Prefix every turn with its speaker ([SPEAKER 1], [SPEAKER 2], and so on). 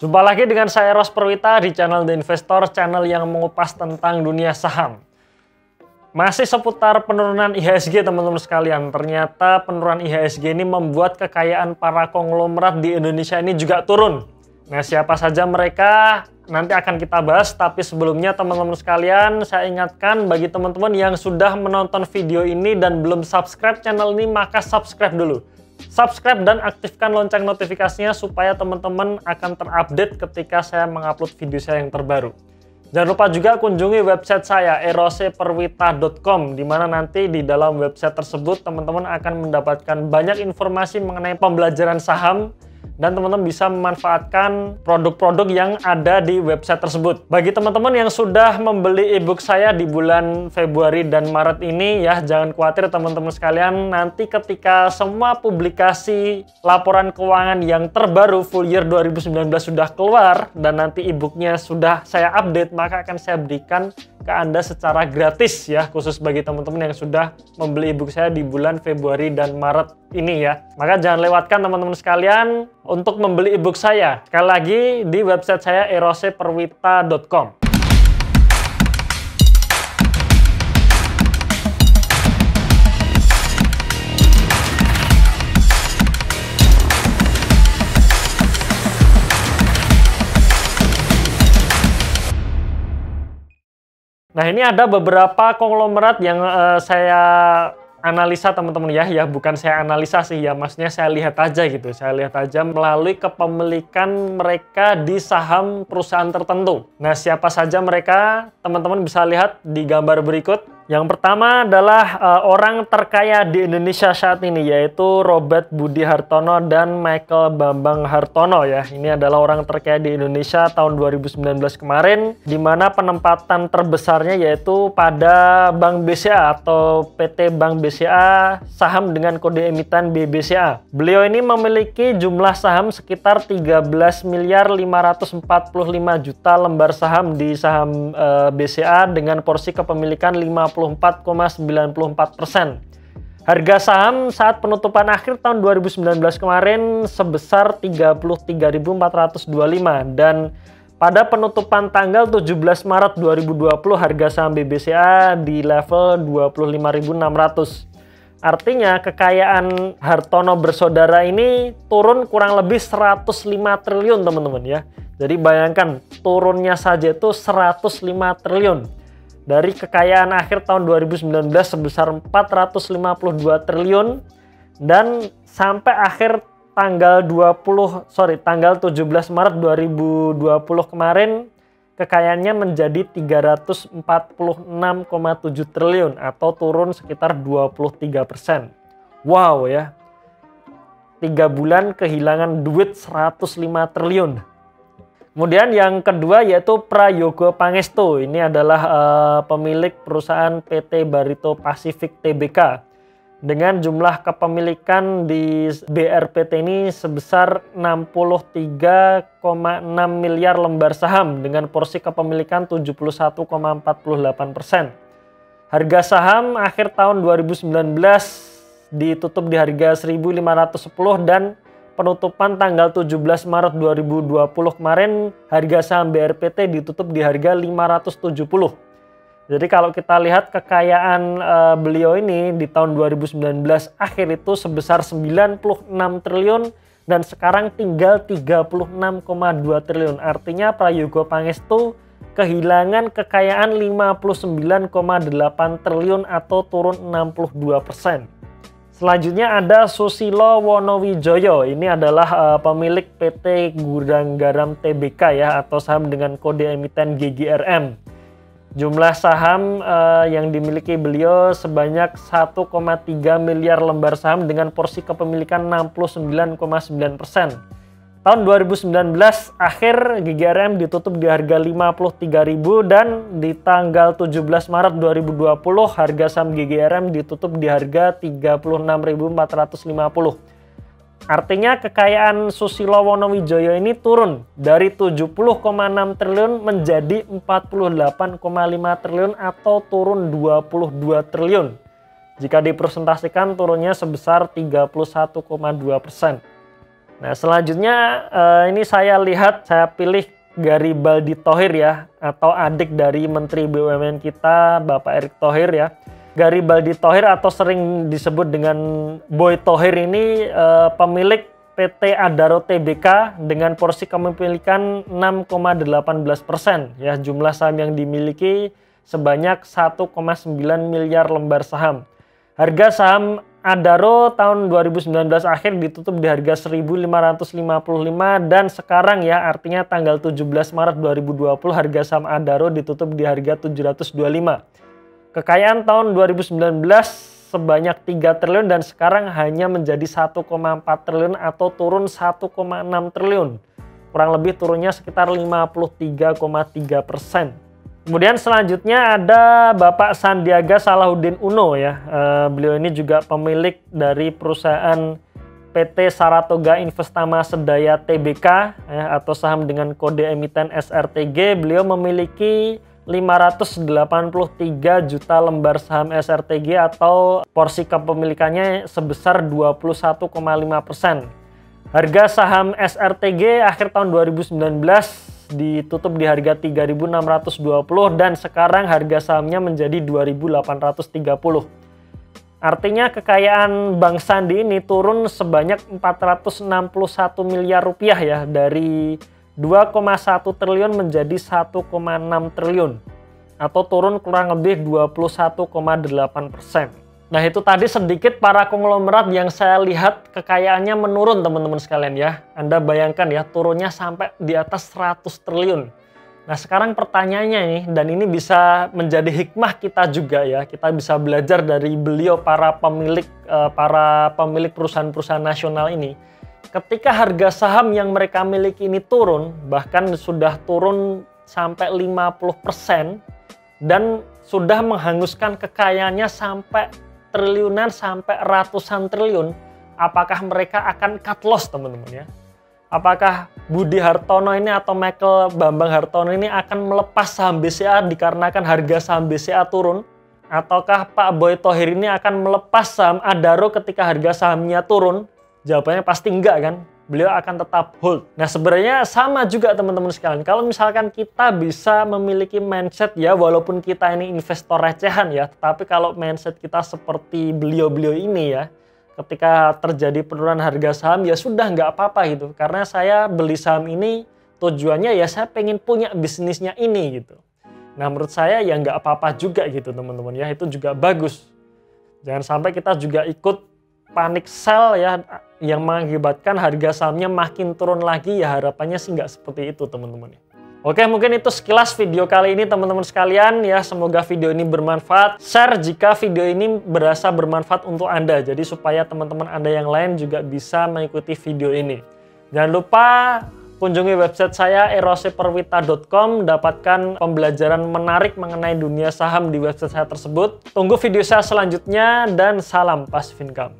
[SPEAKER 1] Jumpa lagi dengan saya Eros Perwita di channel The Investor, channel yang mengupas tentang dunia saham. Masih seputar penurunan IHSG teman-teman sekalian. Ternyata penurunan IHSG ini membuat kekayaan para konglomerat di Indonesia ini juga turun. Nah, siapa saja mereka nanti akan kita bahas, tapi sebelumnya teman-teman sekalian, saya ingatkan bagi teman-teman yang sudah menonton video ini dan belum subscribe channel ini, maka subscribe dulu. Subscribe dan aktifkan lonceng notifikasinya supaya teman-teman akan terupdate ketika saya mengupload video saya yang terbaru. Jangan lupa juga kunjungi website saya eroseperwita.com, di mana nanti di dalam website tersebut teman-teman akan mendapatkan banyak informasi mengenai pembelajaran saham dan teman-teman bisa memanfaatkan produk-produk yang ada di website tersebut. Bagi teman-teman yang sudah membeli ebook saya di bulan Februari dan Maret ini, ya jangan khawatir teman-teman sekalian, nanti ketika semua publikasi laporan keuangan yang terbaru full year 2019 sudah keluar dan nanti ebooknya sudah saya update, maka akan saya berikan ke Anda secara gratis ya, khusus bagi teman-teman yang sudah membeli ebook saya di bulan Februari dan Maret ini ya. Maka jangan lewatkan teman-teman sekalian untuk membeli ebook saya. Sekali lagi di website saya eroseperwita.com. Nah, ini ada beberapa konglomerat yang saya analisa teman-teman ya, bukan saya analisa sih ya, maksudnya saya lihat aja gitu. Saya lihat aja melalui kepemilikan mereka di saham perusahaan tertentu. Nah, siapa saja mereka? Teman-teman bisa lihat di gambar berikut. Yang pertama adalah orang terkaya di Indonesia saat ini, yaitu Robert Budi Hartono dan Michael Bambang Hartono ya. Ini adalah orang terkaya di Indonesia tahun 2019 kemarin, di mana penempatan terbesarnya yaitu pada Bank BCA atau PT Bank BCA, saham dengan kode emiten BBCA. Beliau ini memiliki jumlah saham sekitar 13.545 juta lembar saham di saham BCA dengan porsi kepemilikan 54,94%. Harga saham saat penutupan akhir tahun 2019 kemarin sebesar 33.425 dan pada penutupan tanggal 17 Maret 2020 harga saham BBCA di level 25.600. Artinya kekayaan Hartono bersaudara ini turun kurang lebih 105 triliun teman-teman ya. Jadi bayangkan turunnya saja itu 105 triliun. Dari kekayaan akhir tahun 2019 sebesar 452 triliun dan sampai akhir tanggal 17 Maret 2020 kemarin kekayaannya menjadi 346,7 triliun atau turun sekitar 23%. Wow ya. 3 bulan kehilangan duit 105 triliun. Kemudian yang kedua yaitu Prayogo Pangestu. Ini adalah pemilik perusahaan PT Barito Pacific Tbk. Dengan jumlah kepemilikan di BRPT ini sebesar 63,6 miliar lembar saham dengan porsi kepemilikan 71,48%. Harga saham akhir tahun 2019 ditutup di harga 1.510 dan penutupan tanggal 17 Maret 2020 kemarin harga saham BRPT ditutup di harga 570. Jadi kalau kita lihat kekayaan beliau ini di tahun 2019 akhir itu sebesar 96 triliun dan sekarang tinggal 36,2 triliun. Artinya Prayogo Pangestu kehilangan kekayaan 59,8 triliun atau turun 62%. Selanjutnya ada Susilo Wonowijoyo. Ini adalah pemilik PT Gudang Garam Tbk ya, atau saham dengan kode emiten GGRM. Jumlah saham yang dimiliki beliau sebanyak 1,3 miliar lembar saham dengan porsi kepemilikan 69,9%. Tahun 2019 akhir GGRM ditutup di harga 53.000 dan di tanggal 17 Maret 2020 harga saham GGRM ditutup di harga 36.450. Artinya kekayaan Susilo Wonowijoyo ini turun dari 70,6 triliun menjadi 48,5 triliun atau turun 22 triliun. Jika dipresentasikan turunnya sebesar 31,2%. Nah, selanjutnya ini saya pilih Garibaldi Thohir ya, atau adik dari Menteri BUMN kita, Bapak Erick Thohir ya. Garibaldi Thohir atau sering disebut dengan Boy Thohir ini pemilik PT Adaro Tbk dengan porsi kepemilikan 6,18%. Ya, jumlah saham yang dimiliki sebanyak 1,9 miliar lembar saham. Harga saham Adaro tahun 2019 akhir ditutup di harga 1.555 dan sekarang ya, artinya tanggal 17 Maret 2020 harga saham Adaro ditutup di harga 725. Kekayaan tahun 2019 sebanyak 3 triliun dan sekarang hanya menjadi 1,4 triliun atau turun 1,6 triliun. Kurang lebih turunnya sekitar 53,3%. Kemudian selanjutnya ada Bapak Sandiaga Salahuddin Uno ya. Beliau ini juga pemilik dari perusahaan PT Saratoga Investama Sedaya Tbk ya, atau saham dengan kode emiten SRTG. Beliau memiliki 583 juta lembar saham SRTG atau porsi kepemilikannya sebesar 21,5%. Harga saham SRTG akhir tahun 2019 ditutup di harga 3.620 dan sekarang harga sahamnya menjadi 2.830. Artinya kekayaan Bang Sandi ini turun sebanyak 461 miliar rupiah ya, dari 2,1 triliun menjadi 1,6 triliun atau turun kurang lebih 21,8%. Nah, itu tadi sedikit para konglomerat yang saya lihat kekayaannya menurun teman-teman sekalian ya. Anda bayangkan ya, turunnya sampai di atas 100 triliun. Nah, sekarang pertanyaannya nih, dan ini bisa menjadi hikmah kita juga ya. Kita bisa belajar dari beliau, para pemilik perusahaan-perusahaan nasional ini. Ketika harga saham yang mereka miliki ini turun, bahkan sudah turun sampai 50% dan sudah menghanguskan kekayaannya sampai triliunan sampai ratusan triliun, apakah mereka akan cut loss teman-teman ya? Apakah Budi Hartono ini atau Michael Bambang Hartono ini akan melepas saham BCA dikarenakan harga saham BCA turun? Ataukah Pak Boy Thohir ini akan melepas saham Adaro ketika harga sahamnya turun? Jawabannya pasti enggak kan? Beliau akan tetap hold. Nah, sebenarnya sama juga teman-teman sekalian. Kalau misalkan kita bisa memiliki mindset ya, walaupun kita ini investor recehan ya, tetapi kalau mindset kita seperti beliau-beliau ini ya, ketika terjadi penurunan harga saham ya sudah nggak apa-apa gitu. Karena saya beli saham ini tujuannya ya saya pengen punya bisnisnya ini gitu. Nah, menurut saya ya nggak apa-apa juga gitu teman-teman ya, itu juga bagus. Jangan sampai kita juga ikut panik sell ya, yang mengakibatkan harga sahamnya makin turun lagi ya, harapannya sih nggak seperti itu teman-teman. Oke, mungkin itu sekilas video kali ini teman-teman sekalian ya, semoga video ini bermanfaat. Share jika video ini berasa bermanfaat untuk Anda, jadi supaya teman-teman Anda yang lain juga bisa mengikuti video ini. Jangan lupa kunjungi website saya eroseperwita.com, dapatkan pembelajaran menarik mengenai dunia saham di website saya tersebut. Tunggu video saya selanjutnya dan salam passive income.